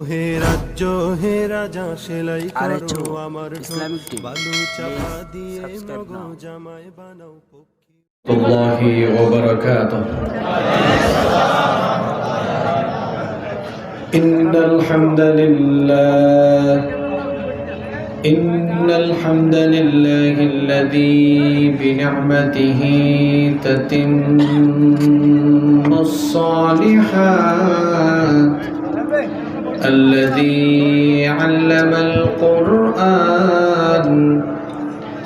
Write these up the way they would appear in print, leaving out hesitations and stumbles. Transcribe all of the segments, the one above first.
হে রাজ্য হে রাজা সেলাই আরেকটু করো আমার ইসলামিক টিম বালু চাপা দিয়ে সাবস্ক্রাইব মগো নাও। জামাই বানাও পক্ষী الله وبركاته. إن الحمد لله الذي بنعمته تتم الصالحات الذي علم القرآن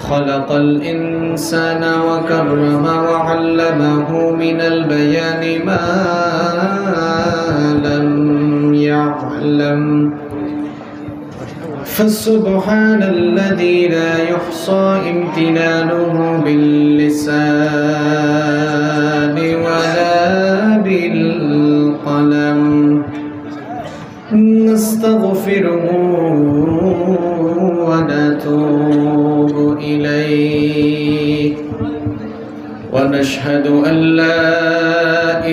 خلق الإنسان وكرم وعلمه من البيان ما لم يعلم فسبحان الذي لا يحصى امتنانه باللسان ولا بالقلم نستغفره ونتوب إليه ونشهد أن لا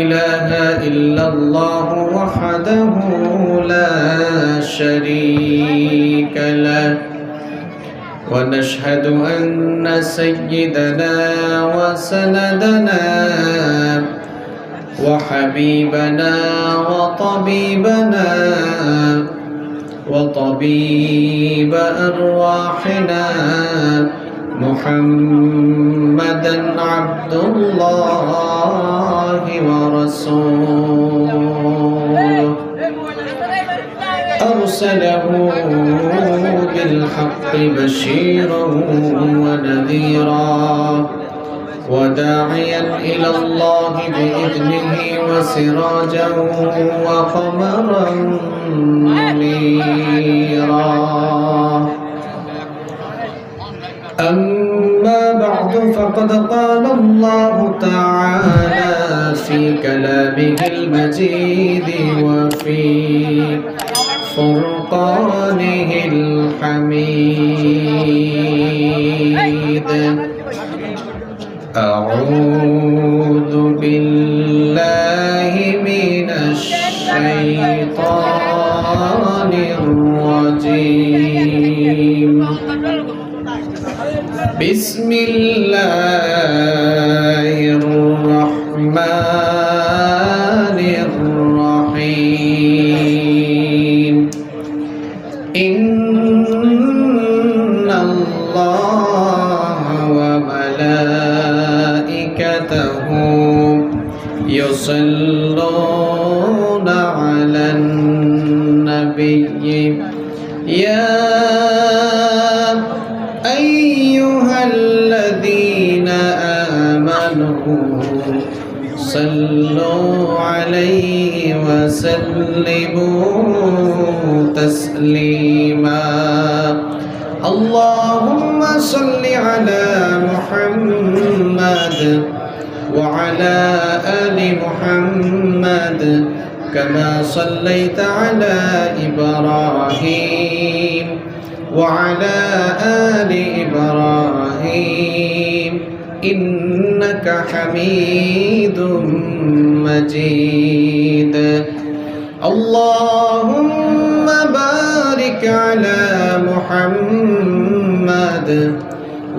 إله إلا الله وحده لا شريك له ونشهد أن سيدنا وسندنا وحبيبنا وطبيب أرواحنا محمدا عبد الله ورسوله أرسله بالحق بشيرا ونذيرا وداعيا إلى الله بإذنه وسراجا وقمرا منيرا أما بعد فقد قال الله تعالى في كلامه المجيد وفي فرقانه الحميد أعوذ بالله من الشيطان الرجيم بسم الله الرحمن الرحيم إن الله وملائكته يصلون على النبي يا أيها الذين آمنوا صلوا عليه وسلموا تسليما اللهم صل على محمد وعلى آل محمد كما صليت على إبراهيم وعلى آل إبراهيم إنك حميد مجيد اللهم بارك على محمد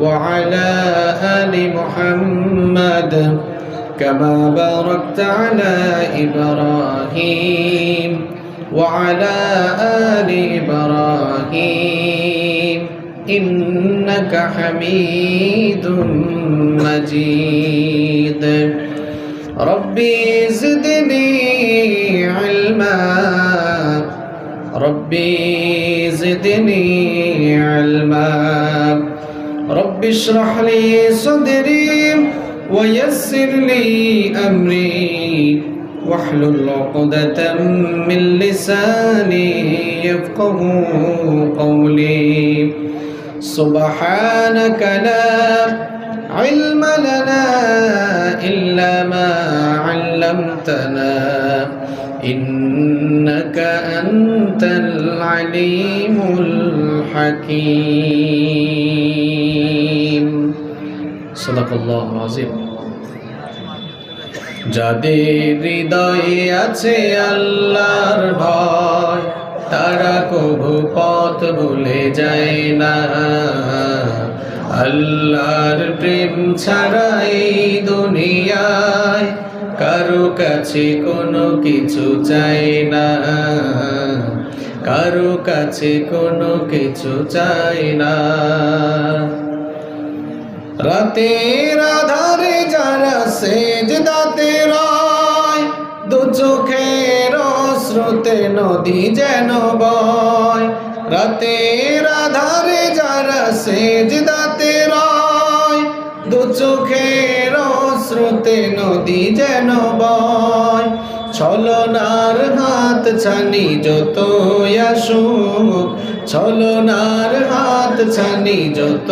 وعلى آل محمد كما باركت على إبراهيم وعلى آل إبراهيم إنك حميد مجيد ربي زدني علما ربي زدني علما ربي اشرح لي صدري ويسر لي أمري واحلل عقدة من لساني يفقه قولي سبحانك لا علم لنا إلا ما علمتنا إنك أنت العليم الحكيم صدق الله العظيم যাদের হৃদয়ে আছে আল্লাহর ভয় তারা কবু পথ ভুলে যায় না। আল্লাহর প্রেম ছাড়া এই দুনিয়ায় কারো কাছে কোনো কিছু চাই না, কারো কাছে কোনো কিছু চাই না। রাতের আধারে যারা সেজদাতে রয়, দু চোখের অশ্রুতে নদী যেন বয়। রাতের আধারে যারা সেজদাতে রয়, দু চোখের অশ্রুতে নদী যেন বয়। ছলনার হাত ছানি যত আসুক, ছলনার হাত ছানি যত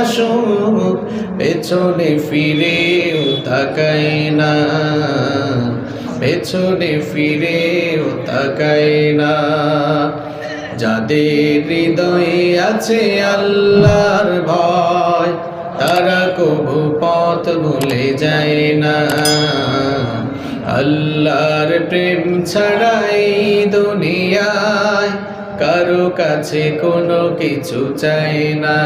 আসুক, পেছনে ফিরেও তাকাই না, পেছনে ফিরেও তাকাই না। যাদের হৃদয়ে আছে আল্লাহর ভয়, তারা কবু পথ ভুলে যায় না। আল্লাহর প্রেম ছাড়াই দুনিয়ায় কারো কাছে কোনো কিছু চাই না,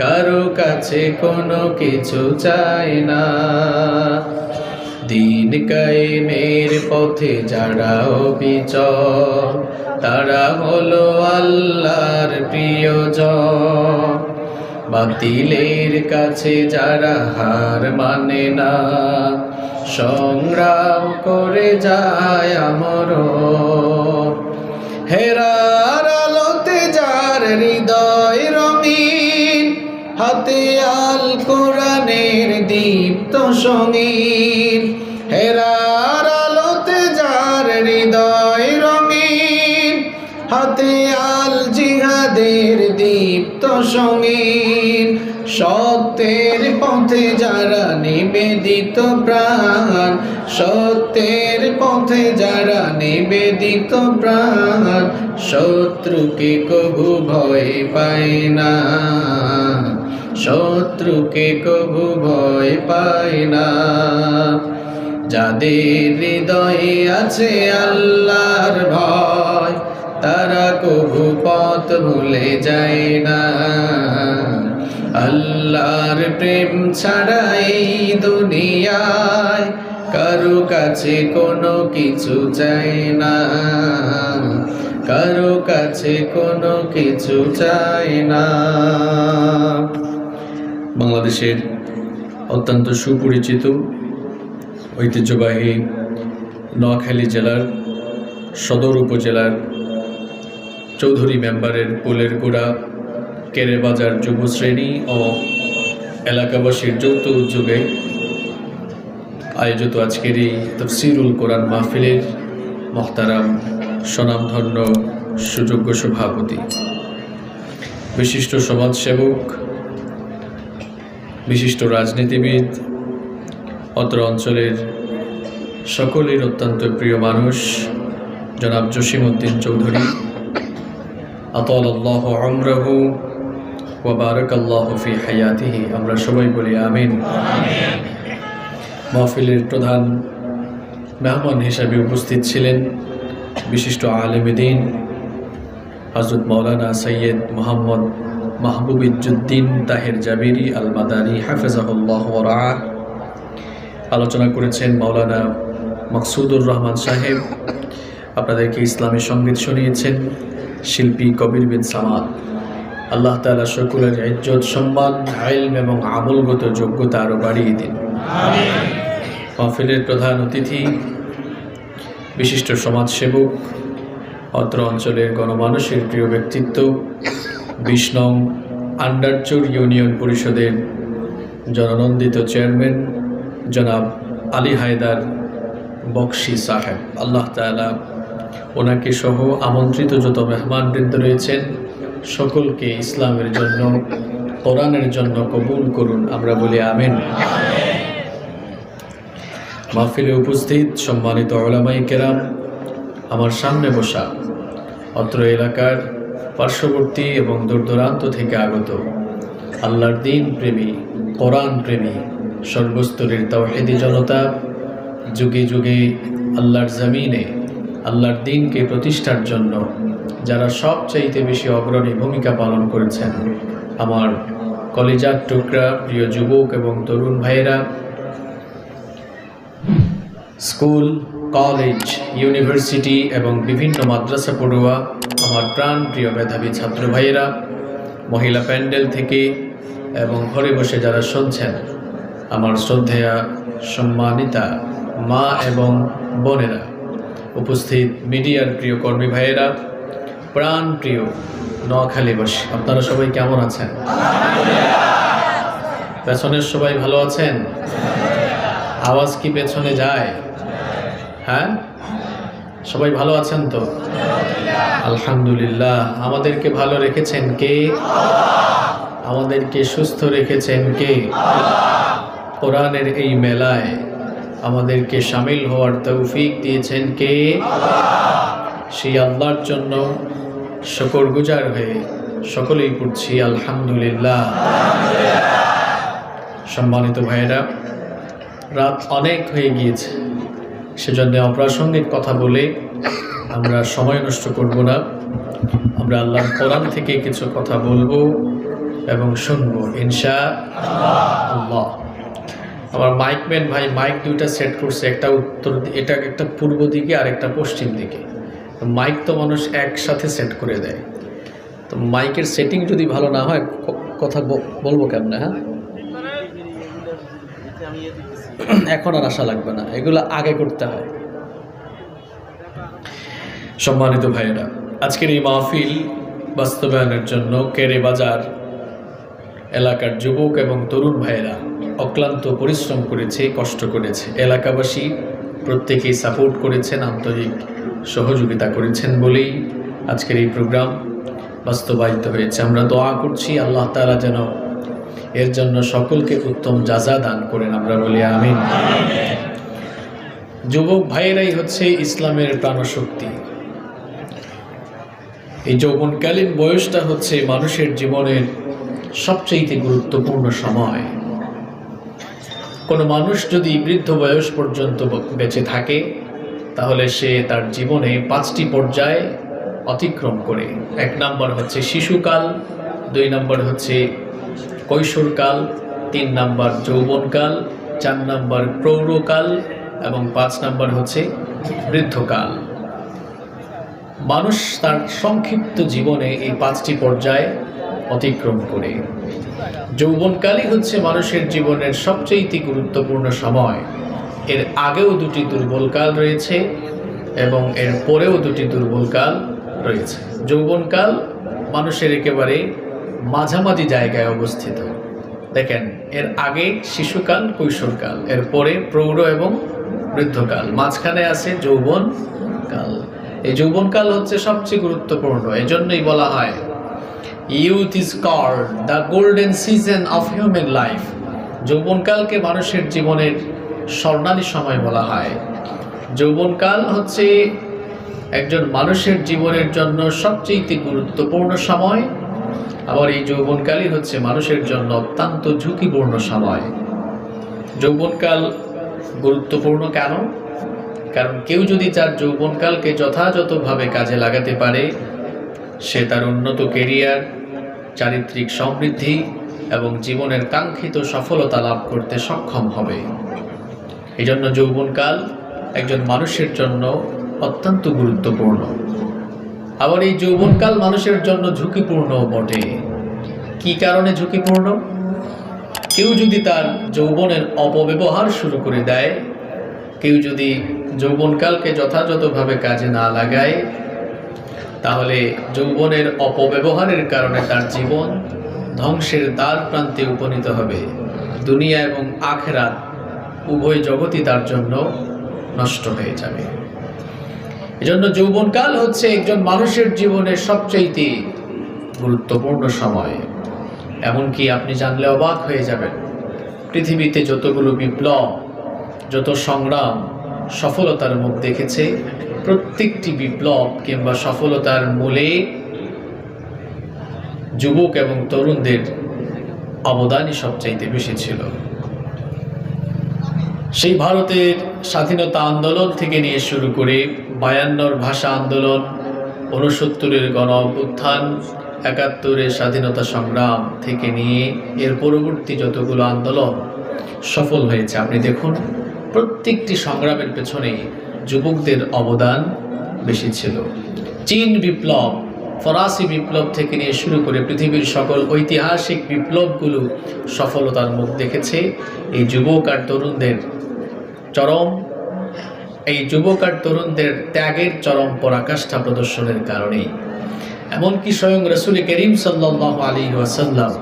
কারো কাছে কোনো কিছু চাই না। দিন কায়েমের পথে যারা অবিচল, তারা হলো আল্লাহর প্রিয়জন। বাতিলের কাছে যারা হার মানে না, সংগ্রাম করে যায় আমরণ। হেরার আলোতে যার হৃদয় রঙিন, হাতে আল কোরআনের দীপ্ত সঙ্গীন। হেরার আলোতে যার হৃদয় রঙিন, হাতে আল জিহাদের দীপ্ত সঙ্গীন। সত্যের পথে যারা নিবেদিত প্রাণ, সত্যের পথে যারা নিবেদিত প্রাণ, শত্রুকে কবু ভয় পায় না, শত্রুকে কবু ভয় পায় না। যাদের হৃদয়ে আছে আল্লাহর ভয়, তারা কবু পথ ভুলে যায় না। আল্লাহর প্রেম ছাড়া এই দুনিয়ায় কারো কাছে কোনো কিছু চাই না, কারো কাছে কোনো কিছু চাই না। বাংলাদেশের অত্যন্ত সুপরিচিত ঐতিহ্যবাহী নোয়াখালী জেলার সদর উপজেলার চৌধুরী মেম্বারের পোলের গোড়া কেরেবাজার যুবশ্রেণী ও এলাকাবাসীর যৌথ উদ্যোগে আয়োজিত আজকের এই তাফসীরুল কোরআন মাহফিলের মহতারাম স্বনামধন্য সুযোগ্য সভাপতি, বিশিষ্ট সমাজসেবক, বিশিষ্ট রাজনীতিবিদ, অত্র অঞ্চলের সকলের অত্যন্ত প্রিয় মানুষ জনাব জসিমউদ্দিন চৌধুরী, আতালাল্লাহু উমরাহু ওয়া বারাকাল্লাহু ফি হায়াতিহি। আমরা সবাই বলি আমিন। মাহফিলের প্রধান মেহমান হিসাবে উপস্থিত ছিলেন বিশিষ্ট আলেমে দ্বীন হযরত মাওলানা সৈয়দ মোহাম্মদ মাহবুব-উজ-জুদ্দিন তাহের জাবিরি আল মাদানী হাফিজাহুল্লাহ ওয়া রাআহ। আলোচনা করেছেন মাওলানা মাকসুদুর রহমান সাহেব। আপনাদেরকে ইসলামী সঙ্গীত শুনিয়েছেন শিল্পী কবির বিন সামাদ। আল্লাহ তাআলা সকলের ইজ্জত, সম্মান, ইলম এবং আমলগত যোগ্যতা আরও বাড়িয়ে দিন। মাহফিলের প্রধান অতিথি, বিশিষ্ট সমাজসেবক, অত্র অঞ্চলের গণমানুষের প্রিয় ব্যক্তিত্ব, ২০ নং আন্ডারচর ইউনিয়ন পরিষদের জননন্দিত চেয়ারম্যান জনাব আলী হায়দার বক্সি সাহেব। আল্লাহ তাআলা ওনাকে সহ আমন্ত্রিত যত মেহমানবৃন্দ রয়েছেন সকলকে ইসলামের জন্য, কোরআনের জন্য কবুল করুন। আমরা বলি আমিন। মাহফিলে উপস্থিত সম্মানিত উলামায়ে কেরাম, আমার সামনে বসা অত্র এলাকার পার্শ্ববর্তী এবং দূরদূরান্ত থেকে আগত আল্লাহর দ্বীন প্রেমী, কোরআন প্রেমী, সর্বস্তরের তাওহীদি জনতা, যুগে যুগে আল্লাহর জমিনে আল্লাহর দ্বীনকে প্রতিষ্ঠার জন্য যারা সবচাইতে বেশি অগ্রণী ভূমিকা পালন করেছেন, আমার কলিজার টুকরা প্রিয় যুবক এবং তরুণ ভাইয়েরা, স্কুল, কলেজ, ইউনিভার্সিটি এবং বিভিন্ন মাদ্রাসা পড়ুয়া আমার প্রাণ প্রিয় মেধাবী ছাত্র ভাইয়েরা, মহিলা প্যান্ডেল থেকে এবং ঘরে বসে যারা শুনছেন, আমার শ্রদ্ধেয়া সম্মানিতা মা এবং বোনেরা, উপস্থিত মিডিয়ার প্রিয় কর্মী ভাইয়েরা, প্রাণ প্রিয় নোয়াখালীবাসী, আপনারা সবাই কেমন আছেন? পেছনের সবাই ভালো আছেন? আওয়াজ কি পেছনে যায়? হ্যাঁ, সবাই ভালো আছেন তো? আলহামদুলিল্লাহ। আমাদেরকে ভালো রেখেছেন কে? আমাদেরকে সুস্থ রেখেছেন কে? কোরআনের এই মেলায় আমাদেরকে শামিল হওয়ার তৌফিক দিয়েছেন কে? সেই আল্লাহর জন্য শুকরগুজার হয়ে সকলেই পড়ছি আলহামদুলিল্লাহ। সম্মানিত ভাইয়েরা, রাত অনেক হয়ে গিয়েছে, সেজন্য অপ্রাসঙ্গিক কথা বলে আমরা সময় নষ্ট করব না। আমরা আল্লাহর কোরআন থেকে কিছু কথা বলবো এবং শুনবো ইনশাআল্লাহ। আমার মাইকম্যান ভাই মাইক দুইটা সেট করছে, একটা উত্তর, এটা একটা পূর্ব দিকে আর একটা পশ্চিম দিকে। মাইক তো মানুষ একসাথে সেট করে দেয়, তো মাইকের সেটিং যদি ভালো না হয় কথা বলবো কেমনে? হ্যাঁ, এখন আর আশা লাগবে না, এগুলো আগে করতে হয়। সম্মানিত ভাইয়েরা, আজকের এই মাহফিল বাস্তবায়নের জন্য কেরে বাজার এলাকার যুবক এবং তরুণ ভাইয়েরা অক্লান্ত পরিশ্রম করেছে, কষ্ট করেছে। এলাকাবাসী প্রত্যেকেই সাপোর্ট করেছেন, আন্তরিক সহযোগিতা করেছেন বলেই আজকের এই প্রোগ্রাম বাস্তবায়িত হয়েছে। আমরা দোয়া করছি আল্লাহ তাআলা যেন এর জন্য সকলকে উত্তম জাযা দান করেন, আমরা বলি আমিন। যুবক ভাইয়েরাই হচ্ছে ইসলামের প্রাণশক্তি। এই যৌবনকালীন বয়সটা হচ্ছে মানুষের জীবনের সবচেয়ে গুরুত্বপূর্ণ সময়। কোনো মানুষ যদি বৃদ্ধ বয়স পর্যন্ত বেঁচে থাকে, তাহলে সে তার জীবনে 5টি পর্যায় অতিক্রম করে। 1 নম্বর হচ্ছে শিশুকাল, 2 নম্বর হচ্ছে কৈশোরকাল, 3 নম্বর যৌবনকাল, 4 নম্বর প্রৌঢ়কাল এবং 5 নম্বর হচ্ছে বৃদ্ধকাল। মানুষ তার সংক্ষিপ্ত জীবনে এই 5টি পর্যায় অতিক্রম করে। যৌবনকালই হচ্ছে মানুষের জীবনের সবচেয়ে গুরুত্বপূর্ণ সময়। এর আগেও 2টি দুর্বলকাল রয়েছে এবং এর পরেও 2টি দুর্বলকাল রয়েছে। যৌবনকাল মানুষের একেবারে মাঝামাঝি জায়গায় অবস্থিত। দেখেন, এর আগে শিশুকাল, কৈশোরকাল, এর পরে প্রৌঢ় এবং বৃদ্ধকাল, মাঝখানে আছে যৌবনকাল। এই যৌবনকাল হচ্ছে সবচেয়ে গুরুত্বপূর্ণ। এজন্যই বলা হয় youth is called the golden season of human life. যৌবনকালকে মানুষের জীবনের স্বর্ণালী সময় বলা হয়। যৌবনকাল হচ্ছে একজন মানুষের জীবনের জন্য সবচেয়ে গুরুত্বপূর্ণ সময়। আবার এই যৌবনকালই হচ্ছে মানুষের জন্য অত্যন্ত ঝুঁকিপূর্ণ সময়। যৌবনকাল গুরুত্বপূর্ণ কেন? কারণ কেউ যদি তার যৌবনকালকে যথাযথভাবে কাজে লাগাতে পারে, সে তার উন্নত কেরিয়ার, চারিত্রিক সমৃদ্ধি এবং জীবনের কাঙ্ক্ষিত সফলতা লাভ করতে সক্ষম হবে। এই জন্য যৌবনকাল একজন মানুষের জন্য অত্যন্ত গুরুত্বপূর্ণ। আবার এই যৌবনকাল মানুষের জন্য ঝুঁকিপূর্ণ বটে। কি কারণে ঝুঁকিপূর্ণ? কেউ যদি তার যৌবনের অপব্যবহার শুরু করে দেয়, কেউ যদি যৌবনকালকে যথাযথভাবে কাজে না লাগায়, তাহলে যৌবনের অপব্যবহারের কারণে তার জীবন ধ্বংসের দ্বার প্রান্তে উপনীত হবে। দুনিয়া এবং আখিরাত উভয় জগৎই তার জন্য নষ্ট হয়ে যাবে। এজন্য যৌবনকাল হচ্ছে একজন মানুষের জীবনের সবচেয়ে গুরুত্বপূর্ণ সময়। এমনকি আপনি জানলে অবাক হয়ে যাবেন, পৃথিবীতে যতগুলো বিপ্লব, যত সংগ্রাম সফলতার মুখ দেখেছে, প্রত্যেকটি বিপ্লব কিংবা সফলতার মূলে যুবক এবং তরুণদের অবদানই সবচাইতে বেশি ছিল। সেই ভারতের স্বাধীনতা আন্দোলন থেকে নিয়ে শুরু করে 52-র ভাষা আন্দোলন, 69-এর গণ অভ্যুত্থান, 71-এর স্বাধীনতা সংগ্রাম থেকে নিয়ে এর পরবর্তী যতগুলো আন্দোলন সফল হয়েছে, আপনি দেখুন প্রত্যেকটি সংগ্রামের পেছনে যুবকদের অবদান বেশি ছিল। চীন বিপ্লব, ফরাসি বিপ্লব থেকে নিয়ে শুরু করে পৃথিবীর সকল ঐতিহাসিক বিপ্লবগুলো সফলতার মুখ দেখেছে এই যুবক আর তরুণদের ত্যাগের চরম পরাকাষ্ঠা প্রদর্শনের কারণেই। এমনকি স্বয়ং রাসূল করিম সাল্লাল্লাহু আলাইহি ওয়াসাল্লাম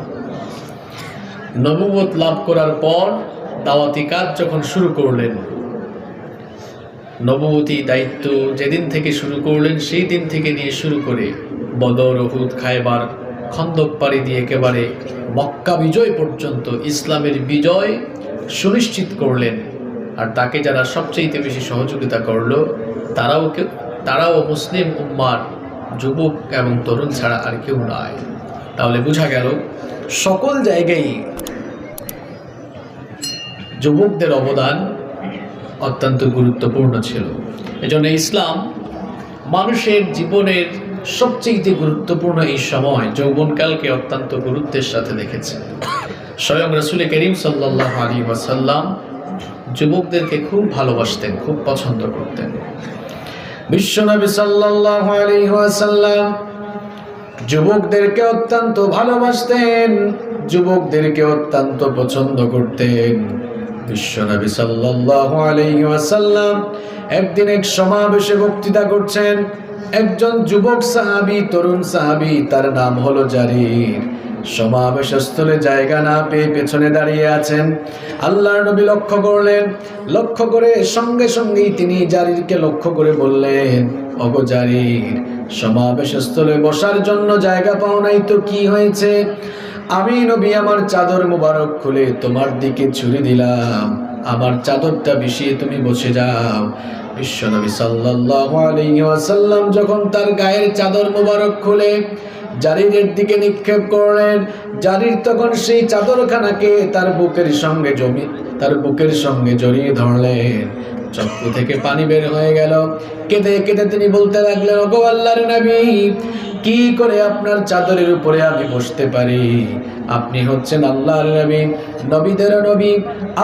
নবুয়ত লাভ করার পর দাওয়াতি কাজ যখন শুরু করলেন, নবুয়তি দায়িত্ব যেদিন থেকে শুরু করলেন সেই দিন থেকে নিয়ে শুরু করে বদর, উহুদ, খায়বার, খন্দক পাড়ি দিয়ে একেবারে মক্কা বিজয় পর্যন্ত ইসলামের বিজয় সুনিশ্চিত করলেন। আর তাকে যারা সবচেয়ে বেশি সহযোগিতা করলো তারাও মুসলিম উম্মার যুবক এবং তরুণ ছাড়া আর কেউ নয়। তাহলে বোঝা গেল সকল জায়গায় যুবকদের অবদান অত্যন্ত গুরুত্বপূর্ণ ছিল। এজন্য ইসলাম মানুষের জীবনের সবচেয়ে গুরুত্বপূর্ণ এই সময় যৌবনকালকে অত্যন্ত গুরুত্বের সাথে দেখেছে। স্বয়ং রাসূল করিম সাল্লাল্লাহু আলাইহি ওয়াসাল্লাম যুবকদেরকে খুব ভালোবাসতেন, খুব পছন্দ করতেন। বিশ্বনবী সাল্লাল্লাহু আলাইহি ওয়াসাল্লাম যুবকদেরকে অত্যন্ত ভালোবাসতেন, যুবকদেরকে অত্যন্ত পছন্দ করতেন। বিশ্বনবী সাল্লাল্লাহু আলাইহি ওয়াসাল্লাম একদিন এক সমাবেশে বক্তৃতা করছেন। একজন যুবক সাহাবী, তরুণ সাহাবী, তার নাম হলো জারির, সমাবেশস্থলে জায়গা না পেয়ে পেছনে দাঁড়িয়ে আছেন। আল্লাহর নবী লক্ষ্য করলেন, লক্ষ্য করে সঙ্গে সঙ্গেই তিনি জারিরকে লক্ষ্য করে বললেন, ওগো জারির, সমাবেশস্থলে বসার জন্য জায়গা পাও নাই তো কি হয়েছে? আমি নবী আমার চাদর মুবারক খুলে তোমার দিকে ছুড়ে দিলাম, আমার চাদরটা বিছিয়ে তুমি বসে যাও। বিশ্বনবী সাল্লাল্লাহু আলাইহি ওয়াসাল্লাম যখন তার গায়ের চাদর মুবারক খুলে জারিরের দিকে নিক্ষেপ করলেন, জারির তখন সেই চাদরখানাকে তার বুকের সঙ্গে জড়িয়ে ধরলেন। চক্ষু থেকে পানি বের হয়ে গেল। কেঁদে কেঁদে তিনি বলতে লাগলেন, ওগো আল্লাহর নবী, কি করে আপনার চাদরের উপরে আমি বসতে পারি? আপনি হচ্ছেন আল্লাহর নবী, নবীদের নবী,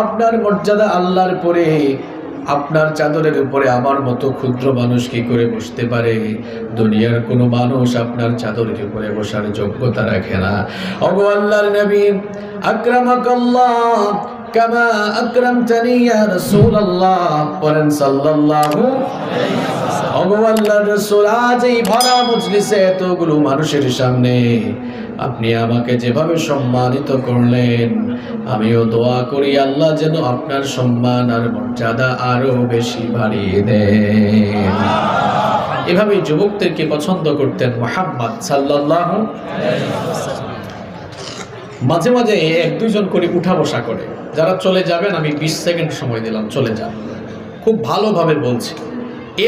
আপনার মর্যাদা আল্লাহর পরে, আপনার চাদরের উপরে আমার মতো ক্ষুদ্র মানুষ কি করে বসতে পারে? দুনিয়ার কোনো মানুষ আপনার চাদরের উপরে বসার যোগ্যতা রাখে না। ওগো আল্লাহর নবী, আকরামাকাল্লাহ কামা আকরামতানি ইয়া রাসূলুল্লাহ, বলেন সাল্লাল্লাহু আলাইহি ওয়াসাল্লাম। ওগো আল্লাহর রাসূল, আজ এই ভরা মজলিসে এতগুলো মানুষের সামনে আপনি আমাকে যেভাবে সম্মানিত করলেন, আমিও দোয়া করি আল্লাহ যেন আপনার সম্মান আর মর্যাদা আরো বেশি বাড়িয়ে দেন। এভাবে যুবকদেরকে পছন্দ করতেন মুহাম্মদ সাল্লাল্লাহু আলাইহি ওয়াসাল্লাম। মাঝে মাঝে এক দুইজন করে উঠা বসা করে, যারা চলে যাবেন আমি 20 সেকেন্ড সময় দিলাম, চলে যান, খুব ভালোভাবে বলছি।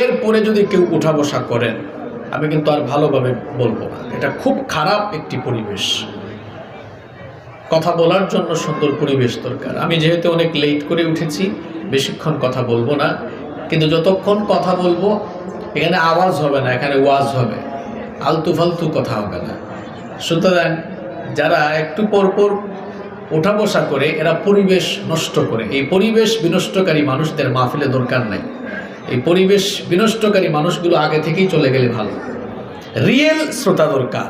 এরপরে যদি কেউ উঠা বসা করেন আমি কিন্তু আর ভালোভাবে বলবো না। এটা খুব খারাপ একটি পরিবেশ। কথা বলার জন্য সুন্দর পরিবেশ দরকার। আমি যেহেতু অনেক লেট করে উঠেছি, বেশিক্ষণ কথা বলবো না, কিন্তু যতক্ষণ কথা বলবো এখানে আওয়াজ হবে না, এখানে ওয়াজ হবে, আলতু ফালতু কথা হবে না। সুতরাং যারা একটু পরপর ওঠা বসা করে এরা পরিবেশ নষ্ট করে। এই পরিবেশ বিনষ্টকারী মানুষদের মাহফিলে দরকার নাই। এই পরিবেশ বিনষ্টকারী মানুষগুলো আগে থেকেই চলে গেলে ভালো। রিয়েল শ্রোতা দরকার,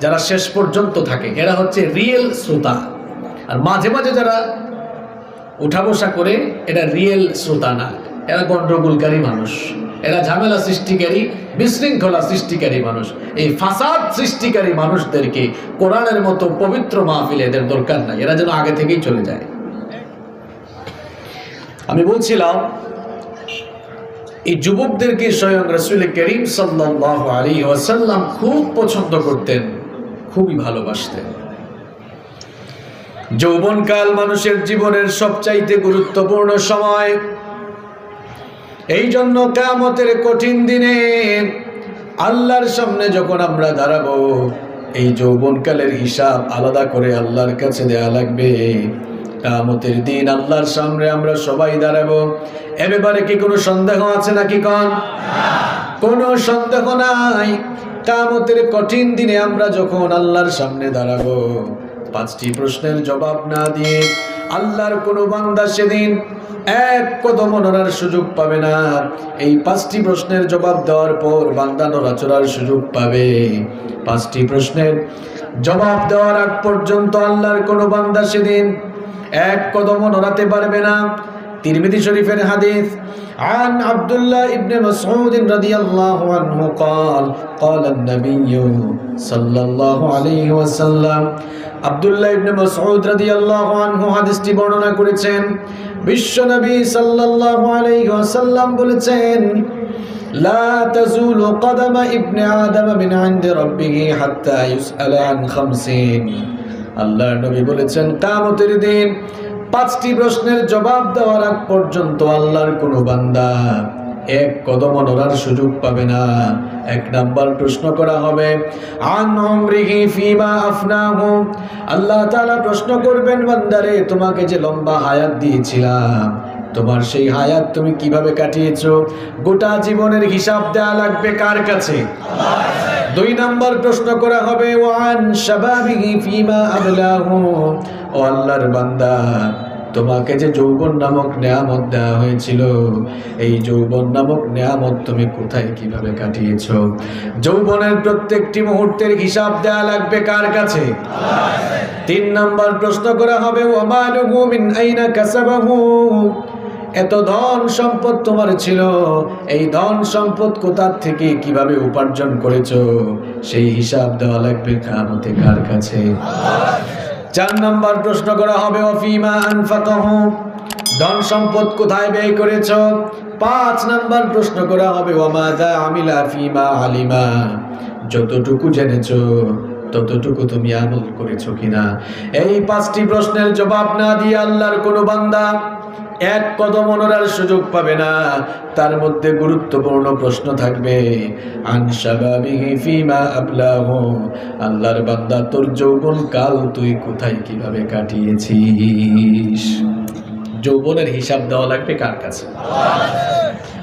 যারা শেষ পর্যন্ত থাকে, এরা হচ্ছে রিয়েল শ্রোতা। আর মাঝে মাঝে যারা উঠা বসা করে এরা রিয়েল শ্রোতা না, এরা গন্ডগোলকারী মানুষ, এরা ঝামেলা সৃষ্টিকারী, বিশৃঙ্খলা সৃষ্টিকারী মানুষ। এই ফাসাদ সৃষ্টিকারী মানুষদেরকে কোরআনের মতো পবিত্র মাহফিলে এদের দরকার নাই, এরা যেন আগে থেকেই চলে যায়। আমি বলছিলাম এই যুবকদেরকে স্বয়ং রাসূল করিম সাল্লাল্লাহু আলাইহি ওয়াসাল্লাম খুব পছন্দ করতেন, খুবই ভালোবাসতেন। যৌবনকাল মানুষের জীবনের সবচাইতে গুরুত্বপূর্ণ সময়। এই জন্য কিয়ামতের কঠিন দিনে আল্লাহর সামনে যখন আমরা দাঁড়াবো, এই যৌবনকালের হিসাব আলাদা করে আল্লাহর কাছে দেয়া লাগবে। কিয়ামতের দিন আল্লাহর সামনে আমরা সবাই দাঁড়াবো। এ ব্যাপারে কি কোনো সন্দেহ আছে নাকি কোন? কোনো সন্দেহ নাই। কিয়ামতের কঠিন দিনে আমরা যখন আল্লাহর সামনে দাঁড়াবো, 5টি প্রশ্নের জবাব না দিয়ে আল্লাহর কোনো বান্দা সেদিন এক কদম নড়ার সুযোগ পাবে না। এই 5টি প্রশ্নের জবাব দেওয়ার পর বান্দা নড়াচড়ার সুযোগ পাবে। 5টি প্রশ্নের জবাব দেওয়ার আগ পর্যন্ত আল্লাহর কোনো বান্দা সেদিন এক কদম নড়াতে পারবে না। তিরমিজি শরীফের হাদিস, عن عبد الله بن مسعود رضي الله عنه قال قال النبي صلى الله عليه وسلم আব্দুল্লাহ ইবনে মাসউদ রাদিয়াল্লাহু আনহু হাদিসটি বর্ণনা করেছেন। বিশ্বনবী সাল্লাল্লাহু আলাইহি ওয়াসাল্লাম বলেছেন, লা তাজুলু কদামা ইবনে আদম মিন ইনদি রাব্বিহি হাত্তা ইউসআলা আন খামসিন। আল্লাহর নবী বলেছেন, কিয়ামতের দিন 5টি প্রশ্নের জবাব দেওয়ার আগ পর্যন্ত আল্লাহর কোনো বান্দা এক কদম নড়ার সুযোগ পাবে না। 1 নাম্বার প্রশ্ন করা হবে, আন উমরিহি ফিমা আফনাহু। আল্লাহ তাআলা প্রশ্ন করবেন, বান্দারে তোমাকে যে লম্বা হায়াত দিয়েছিলাম, তোমার সেই হায়াত তুমি কিভাবে কাটিয়েছো? গোটা জীবনের হিসাব দেয়া লাগবে কার কাছে? আল্লাহর কাছে। 2 নাম্বার প্রশ্ন করা হবে, ওয়ান শাবাবিহি ফিমা আবলাহু। ও আল্লাহর বান্দা, তোমাকে যে যৌবন নামক নেয়ামত দেওয়া হয়েছিল, এই যৌবন নামক নেয়ামত তুমি কোথায় কিভাবে কাটিয়েছো? যৌবনের প্রত্যেকটি মুহূর্তের হিসাব দেয়া লাগবে কার কাছে? আল্লাহর কাছে। 3 নাম্বার প্রশ্ন করা হবে, ওয়া মালুহু মিন আইনা কাসাবাহু। এত ধন সম্পদ তোমার ছিল, এই ধন সম্পদ কোথা থেকে কিভাবে উপার্জন করেছো? সেই হিসাব দেওয়া লাগবে কিয়ামতে কার কাছে? আল্লাহর কাছে। 4 নাম্বার প্রশ্ন করা হবে, ওয়াফিমা আনফাকাহু। ধন সম্পদ কোথায় ব্যয় করেছো? 5 নাম্বার প্রশ্ন করা হবে, ওয়ামাযা আমিলা ফিমা আলিমা। যতটুকু জেনেছো ততটুকু তুমি আমল করেছো কিনা? এই 5টি প্রশ্নের জবাব না দিয়ে আল্লাহর কোনো বান্দা এক কদম নড়ার সুযোগ পাবে না। তার মধ্যে গুরুত্বপূর্ণ প্রশ্ন থাকবে, আন শাবাবিহি ফিমা আবলাহু। আল্লাহর বান্দা, তোর যৌবন কাল তুই কোথায় কিভাবে কাটিয়েছিস? যৌবনের হিসাব দেওয়া লাগবে কার কাছে?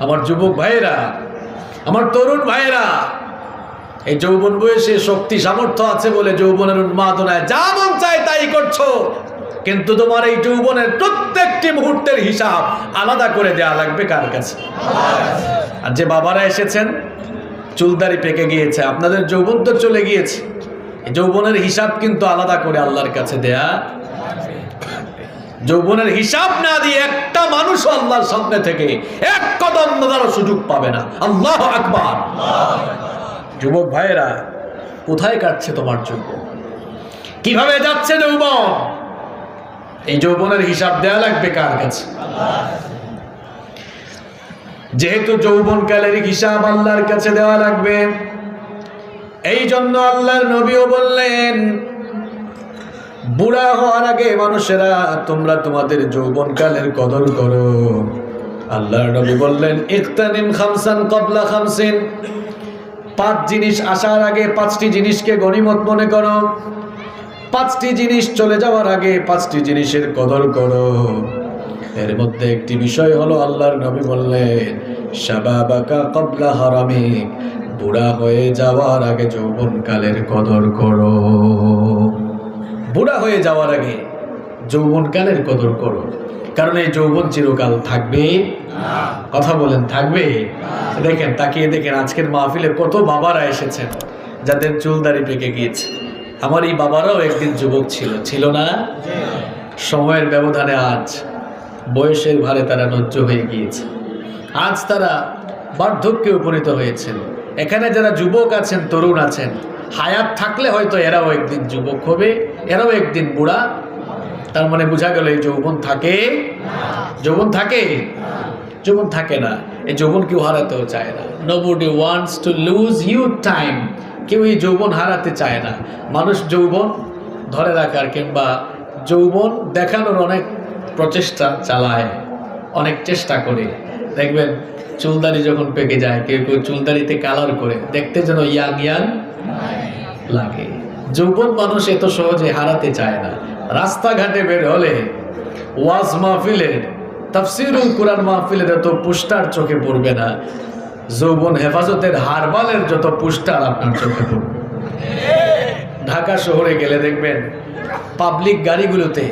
আমার যুবক ভাইয়েরা, আমার তরুণ ভাইয়েরা, এই যৌবন বয়সে শক্তি সামর্থ্য আছে বলে যৌবনের উন্মাদনায় যা মন চায় তাই করছো, কিন্তু তোমার এই যৌবনের প্রত্যেকটি মুহূর্তের হিসাব আলাদা করে দেওয়া লাগবে কার কাছে? আর যে বাবারা এসেছেন, চুলদাড়ি পেকে গিয়েছে, আপনাদের যৌবন তো চলে গিয়েছে, এই যৌবনের হিসাব কিন্তু আলাদা করে আল্লাহর কাছে দেয়া। যৌবনের হিসাব না দিয়ে একটা মানুষ আল্লাহর সামনে থেকে এক কদম নড়ার সুযোগ পাবে না। আল্লাহু আকবার। যুবক ভাইয়েরা, কোথায় কাটছে তোমার যৌবন? কিভাবে যাচ্ছে যৌবন? এই যৌবনের হিসাব দেয়া লাগবে কার কাছে? যেহেতু যৌবনকালের হিসাব আল্লাহর কাছে দেওয়া লাগবে, এই জন্য আল্লাহর নবীও বললেন, বুড়া হওয়ার আগে মানুষেরা তোমরা তোমাদের যৌবনকালের কদর করো। আল্লাহর নবী বললেন, ইখতানিম খামসান ক্বাবলা খামসিন। 5 জিনিস আসার আগে 5টি জিনিসকে গনিমত মনে করো। 5টি জিনিস চলে যাওয়ার আগে 5টি জিনিসের কদর করো। এর মধ্যে একটি বিষয় হলো, আল্লাহর নবী বললেন, শাবাবাকা ক্বাবলা হারামিক। বুড়া হয়ে যাওয়ার আগে যৌবনকালের কদর করো। বুড়া হয়ে যাওয়ার আগে যৌবনকালের কদর করো, কারণ এই যৌবন চিরকাল থাকবে না। কথা বলেন, থাকবে? দেখেন, তাকিয়ে দেখেন, আজকের মাহফিলে কত বাবারা এসেছেন যাদের চুল দাড়ি পেকে গিয়েছে। আমার এই বাবারাও একদিন যুবক ছিল না? সময়ের ব্যবধানে আজ বয়সের ভারে তারা নজ্জ হয়ে গিয়েছে। আজ তারা বার্ধক্যে উপনীত হয়েছেন। এখানে যারা যুবক আছেন, তরুণ আছেন, হায়াত থাকলে হয়তো এরাও একদিন যুবক হবে, এরাও একদিন বুড়া। তার মানে বোঝা গেল এই যৌবন থাকে? যৌবন থাকে? যৌবন থাকে না। এই যৌবন কেউ হারাতেও চায় না। Nobody wants to lose youth time. কেউ এই যৌবন হারাতে চায় না। মানুষ যৌবন ধরে রাখার কিংবা যৌবন দেখানোর অনেক প্রচেষ্টা চালায়, অনেক চেষ্টা করে। দেখবেন চুলদাড়ি যখন পেকে যায়, কেউ কেউ চুলদাড়িতে কালার করে, দেখতে যেন ইয়াং ইয়াং লাগে। যৌবন মানুষ এত সহজে হারাতে চায় না। রাস্তাঘাটে বের হলে ওয়াজ মাহফিলের, তাফসীরুল কুরআন মাহফিলের যত পোস্টার চোখে পড়বে না, যৌবন হেফাজতের হারবালের যত পোস্টার আপনার চোখে পড়বে। ঢাকা শহরে গেলে দেখবেন পাবলিক গাড়িগুলোতে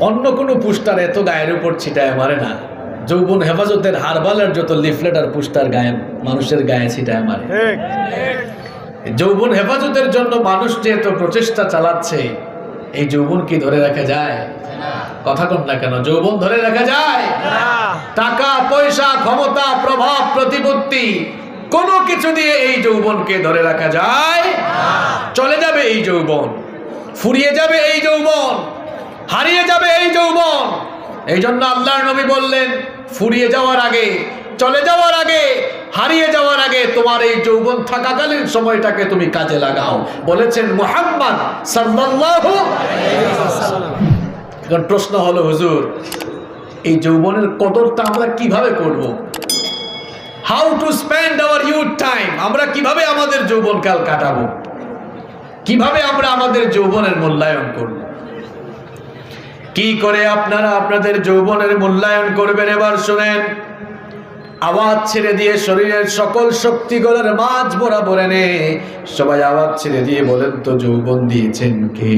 অন্য কোনো পোস্টার এত গায়ের উপর ছিটায় মারে না, যৌবন হেফাজতের হারবালের যত লিফলেট আর পোস্টার গায়ে মানুষের গায়ে ছিটায় মারে। যৌবন হেফাজতের জন্য মানুষ যে এত প্রচেষ্টা চালাচ্ছে, এই যৌবন কি ধরে রাখা যায়? কথা কন না কেন? যৌবন ধরে রাখা যায়? টাকা পয়সা ক্ষমতা প্রভাব প্রতিপত্তি কোনো কিছু দিয়ে এই যৌবনকে ধরে রাখা যায়? চলে যাবে এই যৌবন, ফুরিয়ে যাবে এই যৌবন, হারিয়ে যাবে এই যৌবন। এই জন্য আল্লাহর নবী বললেন, ফুরিয়ে যাওয়ার আগে, চলে যাওয়ার আগে, হারিয়ে যাওয়ার আগে তোমার এই যৌবন থাকাকালীন সময়টাকে তুমি কাজে লাগাও, বলেছেন মুহাম্মদ সাল্লাল্লাহু আলাইহি ওয়াসাল্লাম। এখন প্রশ্ন হলো, হুজুর এই যৌবনের কদরটা আমরা কিভাবে করব? How to spend hour youth time? আমরা কিভাবে আমাদের যৌবনকাল কাটাবো? কিভাবে আমরা আমাদের যৌবনের মূল্যায়ন করব? কি করে আপনারা আপনাদের যৌবনের মূল্যায়ন করবেন? এবার শুনেন, আওয়াজ ছেড়ে দিয়ে শরীরের সকল শক্তি গলার মাঝ বরাবর এনে সবাই আওয়াজ ছেড়ে দিয়ে বলেন তো, যৌবন দিয়েছেন কে?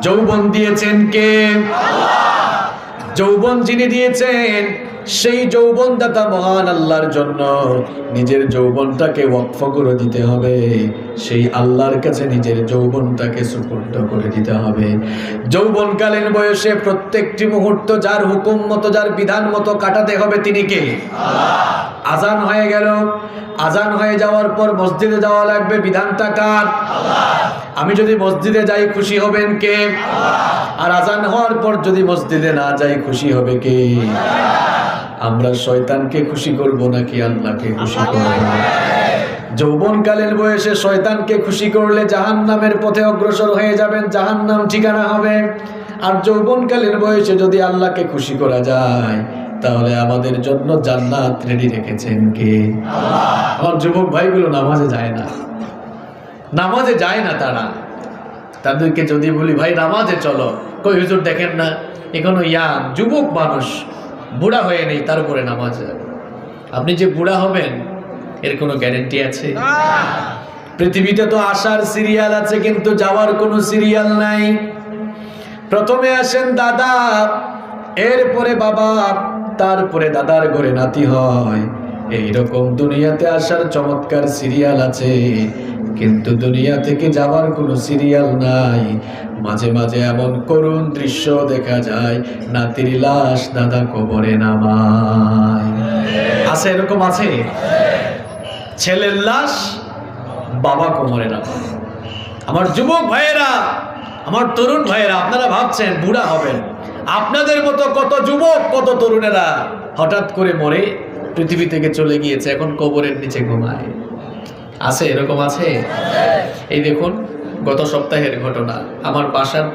যৌবন দিয়েছেন কে? যৌবন যিনি দিয়েছেন সেই যৌবনদাতা মহান আল্লাহর জন্য নিজের যৌবনটাকে ওয়াকফ করে দিতে হবে। সেই আল্লাহর কাছে নিজের যৌবনটাকে সুপর্দ করে দিতে হবে। যৌবনকালীন বয়সে প্রত্যেকটি মুহূর্ত যার হুকুম মতো, যার বিধান মতো কাটাতে হবে তিনি কে? আল্লাহ। আজান হয়ে গেল, আজান হয়ে যাওয়ার পর মসজিদে যাওয়া লাগবে, বিধানটা কার? আল্লাহ। আমি যদি মসজিদে যাই খুশি হবেন কে? আল্লাহ। আর আজান হওয়ার পর যদি মসজিদে না যাই খুশি হবে কে? আমরা শয়তানকে খুশি করব নাকি আল্লাহকে খুশি করব? যৌবনকালের বয়সে শয়তানকে খুশি করলে জাহান্নামের পথে অগ্রসর হয়ে যাবেন, জাহান্নাম ঠিকানা হবে। আর যৌবনকালের বয়সে যদি আল্লাহকে খুশি করা যায়, তাহলে আমাদের জন্য জান্নাত রেডি রেখেছেন কে? আল্লাহ। আমার যুবক ভাইগুলো নামাজে যায় না, নামাজে যায় না তারা। তাদেরকে যদি বলি ভাই নামাজে চলো, কই হুজুর দেখেন না এখনো ইয়াং যুবক মানুষ, বুড়া হয়ে নেই, তারপরে নামাজ যাবে। আপনি যে বুড়া হবেন এর কোনো গ্যারেন্টি আছে? পৃথিবীতে তো আসার সিরিয়াল আছে কিন্তু যাওয়ার কোনো সিরিয়াল নাই। প্রথমে আসেন দাদা, এরপরে বাবা, তারপরে দাদার ঘরে নাতি হয়। এইরকম দুনিয়াতে আসার চমৎকার সিরিয়াল আছে, কিন্তু দুনিয়া থেকে যাওয়ার কোনো সিরিয়াল নাই। মাঝে মাঝে এমন করুণ দৃশ্য দেখা যায়, নাতির লাশ দাদা কবরে নামায়। আছে, এরকম আছে। ছেলের লাশ বাবা কবরে নামায়। আমার যুবক ভাইয়েরা, আমার তরুণ ভাইয়েরা, আপনারা ভাবছেন বুড়া হবেন, আপনাদের মতো কত যুবক কত তরুণেরা হঠাৎ করে মরে পৃথিবী থেকে চলে গিয়েছে, এখন কবরের নিচে ঘুমায়। আছে, এরকম আছে। এই দেখুন গত সপ্তাহের ঘটনা, আমার বাসার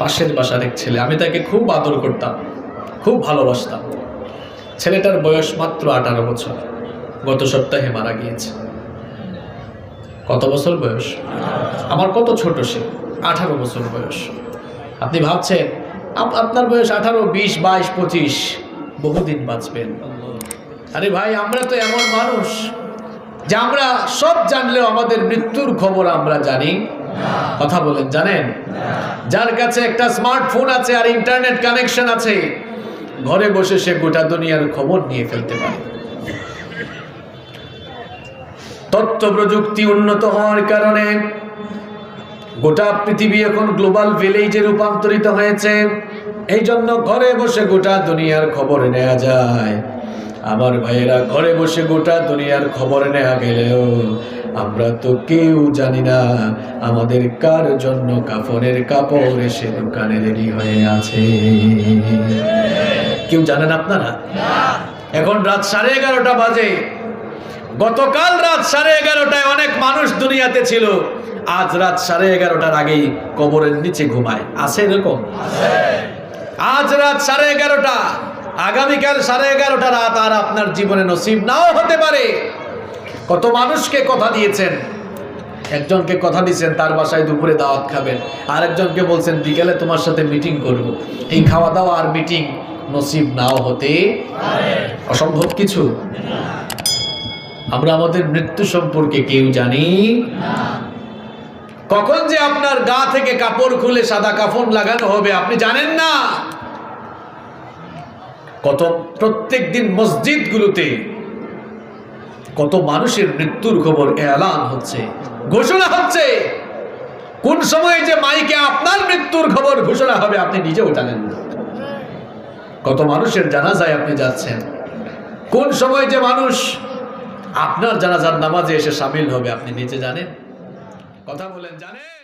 পাশের বাসার এক ছেলে, আমি তাকে খুব আদর করতাম, খুব ভালোবাসতাম। ছেলেটার বয়স মাত্র 18 বছর, গত সপ্তাহে মারা গিয়েছে। কত বছর বয়স? আমার কত ছোট সে, 18 বছর বয়স। আপনি ভাবছেন আপনার বয়স 18, 20, 22, 25, বহুদিন বাঁচবেন। আরে ভাই, আমরা তো এমন মানুষ যে আমরা সব জানলেও আমাদের মৃত্যুর খবর আমরা জানি। কথা বলেন, জানেন? যার কাছে একটা স্মার্টফোন আছে আর ইন্টারনেট কানেকশন আছে, ঘরে বসে সে গোটা দুনিয়ার খবর নিয়ে ফেলতে পারে। তথ্য প্রযুক্তি উন্নত হওয়ার কারণে গোটা পৃথিবী এখন গ্লোবাল ভিলেজে রূপান্তরিত হয়েছে। এই জন্য ঘরে বসে গোটা দুনিয়ার খবর নেওয়া যায়। আমার ভাইয়েরা, ঘরে বসে গোটা দুনিয়ার খবর নেওয়া গেলেও আমরা তো কেউ জানি না আমাদের কার জন্য কাফনের কাপড় এসে দোকানে রেডি হয়ে আছে। কেউ জানেন আপনারা? এখন রাত 11:30 বাজে। গতকাল রাত 11:30টায় অনেক মানুষ দুনিয়াতে ছিল, আজ রাত 11:30টার আগেই কবরের নিচে ঘুমায়। আছে এরকম? আজ রাত 11:30, আগামীকাল 11:30 রাত আর আপনার জীবনে নসিব নাও হতে পারে। কত মানুষকে কথা দিয়েছেন একজনকে কথা দিচ্ছেন তার বাসায় দুপুরে দাওয়াত খাবেন, আরেকজনকে বলছেন বিকেলে তোমার সাথে মিটিং করব। এই খাওয়া দাওয়া আর মিটিং নসিব নাও হতে অসম্ভব কিছু। আমরা আমাদের মৃত্যু সম্পর্কে কেউ জানি না। কখন যে আপনার গা থেকে কাপড় খুলে সাদা কাফন লাগানো হবে আপনি জানেন না। কত প্রত্যেক দিন মসজিদগুলোতে কত মানুষের মৃত্যুর খবর এলান হচ্ছে, ঘোষণা হচ্ছে। কোন সময় যে মাইকে আপনার মৃত্যুর খবর ঘোষণা হবে আপনি নিজেও জানেন না। কত মানুষের জানাজায় আপনি যাচ্ছেন, কোন সময় যে মানুষ আপনার জানাজার নামাজে এসে শামিল হবে আপনি নিজে জানেন? কথা বলেন, জানেন?